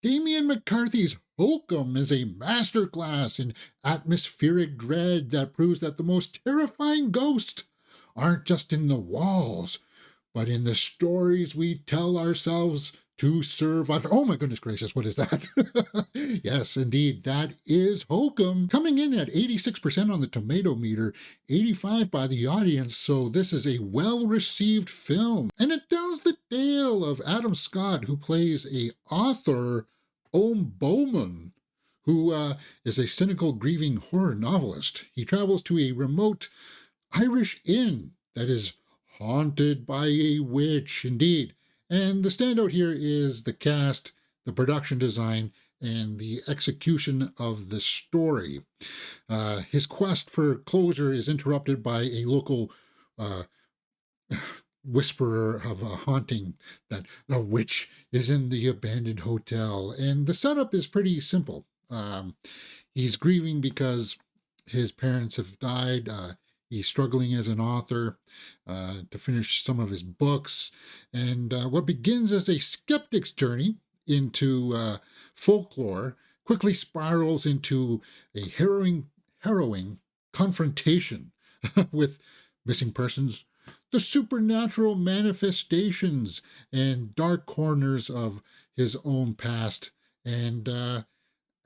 Damian McCarthy's Hokum is a masterclass in atmospheric dread that proves that the most terrifying ghosts aren't just in the walls, but in the stories we tell ourselves to survive. Oh my goodness gracious, what is that? Yes, indeed, that is Hokum, coming in at 86% on the tomato meter, 85 by the audience, so this is a well-received film. And it tells the tale of Adam Scott, who plays a author, Ohm Bauman, who is a cynical, grieving horror novelist. He travels to a remote Irish inn that is haunted by a witch, indeed. And the standout here is the cast, the production design, and the execution of the story. His quest for closure is interrupted by a local whisperer of a haunting that the witch is in the abandoned hotel. And the setup is pretty simple. He's grieving because his parents have died. He's struggling as an author to finish some of his books. And what begins as a skeptic's journey into folklore quickly spirals into a harrowing confrontation with missing persons, the supernatural manifestations, and dark corners of his own past. And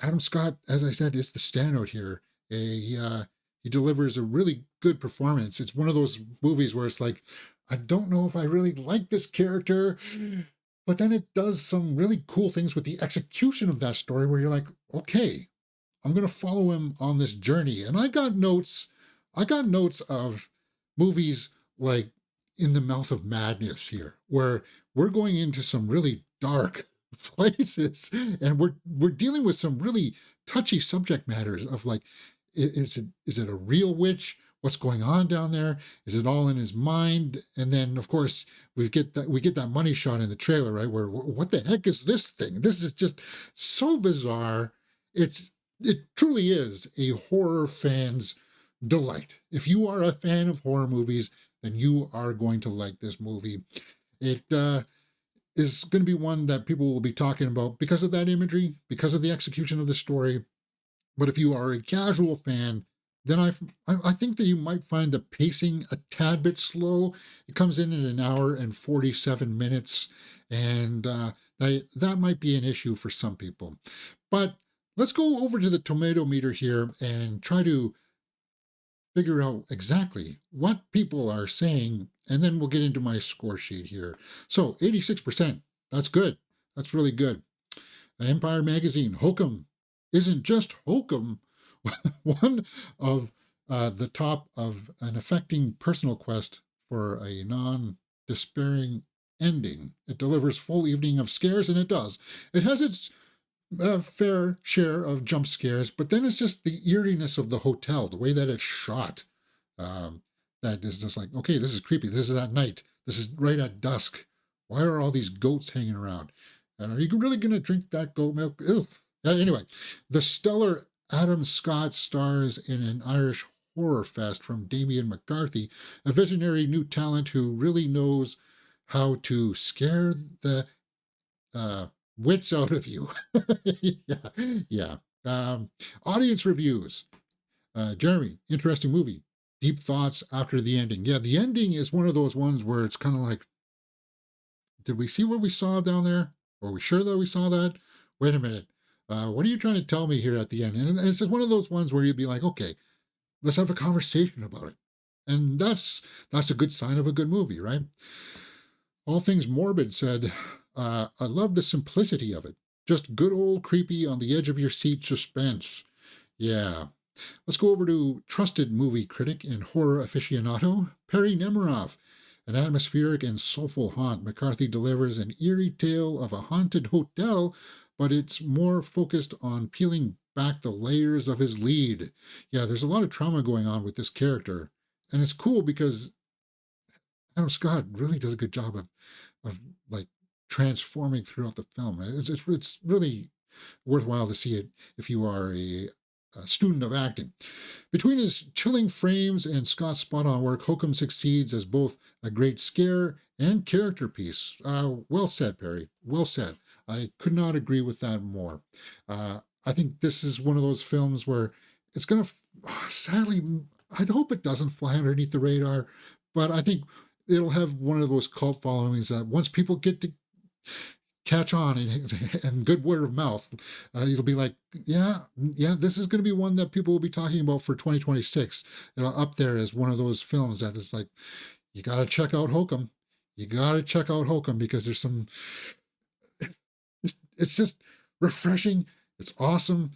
Adam Scott, as I said, is the standout here. He delivers a really good performance. It's one of those movies where it's like, I don't know if I really like this character, but then it does some really cool things with the execution of that story where you're like, okay, I'm going to follow him on this journey. And I got notes of movies like In the Mouth of Madness here, where we're going into some really dark places and we're dealing with some really touchy subject matters of like, is it a real witch? What's going on down there? Is it all in his mind? And then, of course, we get that money shot in the trailer, right? Where what the heck is this thing? This is just so bizarre. It truly is a horror fan's delight. If you are a fan of horror movies, then you are going to like this movie. It is going to be one that people will be talking about because of that imagery, because of the execution of the story. But if you are a casual fan, then I think that you might find the pacing a tad bit slow. It comes in at an hour and 47 minutes, and that might be an issue for some people. But let's go over to the tomato meter here and try to figure out exactly what people are saying, and then we'll get into my score sheet here. So 86%, that's good. That's really good. Empire Magazine, Hokum isn't just Hokum, one of the top of an affecting personal quest for a non-despairing ending. It delivers full evening of scares, and it does. It has its fair share of jump scares, but then it's just the eeriness of the hotel, the way that it's shot. That is just like, okay, this is creepy. This is at night. This is right at dusk. Why are all these goats hanging around? And are you really going to drink that goat milk? Ew. Anyway, the stellar Adam Scott stars in an Irish horror fest from Damian McCarthy, a visionary new talent who really knows how to scare the wits out of you. Yeah. Audience reviews. Jeremy, interesting movie. Deep thoughts after the ending. Yeah, the ending is one of those ones where it's kind of like, did we see what we saw down there? Are we sure that we saw that? Wait a minute. What are you trying to tell me here at the end? And it's just one of those ones where you'd be like, okay, let's have a conversation about it. And that's a good sign of a good movie, right? All Things Morbid said, I love the simplicity of it. Just good old creepy on the edge of your seat suspense. Yeah. Let's go over to trusted movie critic and horror aficionado, Perry Nemiroff. An atmospheric and soulful haunt, McCarthy delivers an eerie tale of a haunted hotel, but it's more focused on peeling back the layers of his lead. Yeah, there's a lot of trauma going on with this character. And it's cool because Adam Scott really does a good job of like transforming throughout the film. It's really worthwhile to see it if you are a student of acting. Between his chilling frames and Scott's spot-on work, Hokum succeeds as both a great scare and character piece. Well said, Perry. Well said. I could not agree with that more. I think this is one of those films where it's going to, sadly, I'd hope it doesn't fly underneath the radar, but I think it'll have one of those cult followings that once people get to catch on and good word of mouth, it'll be like, yeah, this is going to be one that people will be talking about for 2026. Up there as one of those films that is like, you got to check out Hokum. You got to check out Hokum because there's some, it's just refreshing. It's awesome.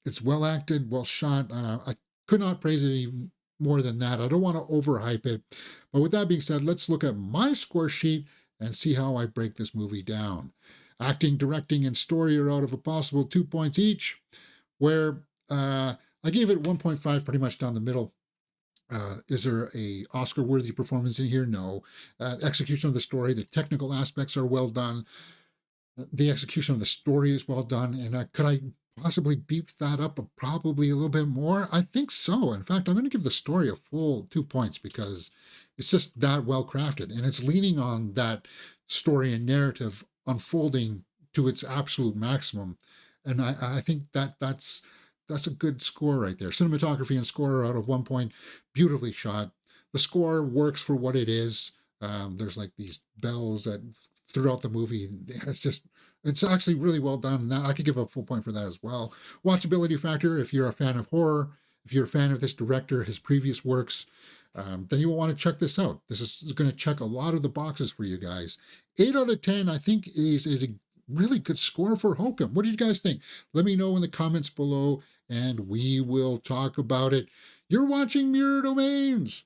It's well acted, well shot. I could not praise it even more than that. I don't want to overhype it. But with that being said, let's look at my score sheet and see how I break this movie down. Acting, directing, and story are out of a possible 2 points each, where I gave it 1.5 pretty much down the middle. Is there a Oscar-worthy performance in here? No. Execution of the story, the technical aspects are well done. The execution of the story is well done. And could I possibly beef that up probably a little bit more? I think so. In fact, I'm going to give the story a full 2 points because it's just that well crafted. And it's leaning on that story and narrative unfolding to its absolute maximum. And I think that's a good score right there. Cinematography and score are out of 1 point, beautifully shot. The score works for what it is. There's like these bells that throughout the movie, it's actually really well done. And that, I could give a full point for that as well. Watchability factor, if you're a fan of horror, if you're a fan of this director, his previous works, then you will want to check this out. This is going to check a lot of the boxes for you guys. 8 out of 10, I think, is a really good score for Hokum. What do you guys think? Let me know in the comments below, and we will talk about it. You're watching Mirror Domains.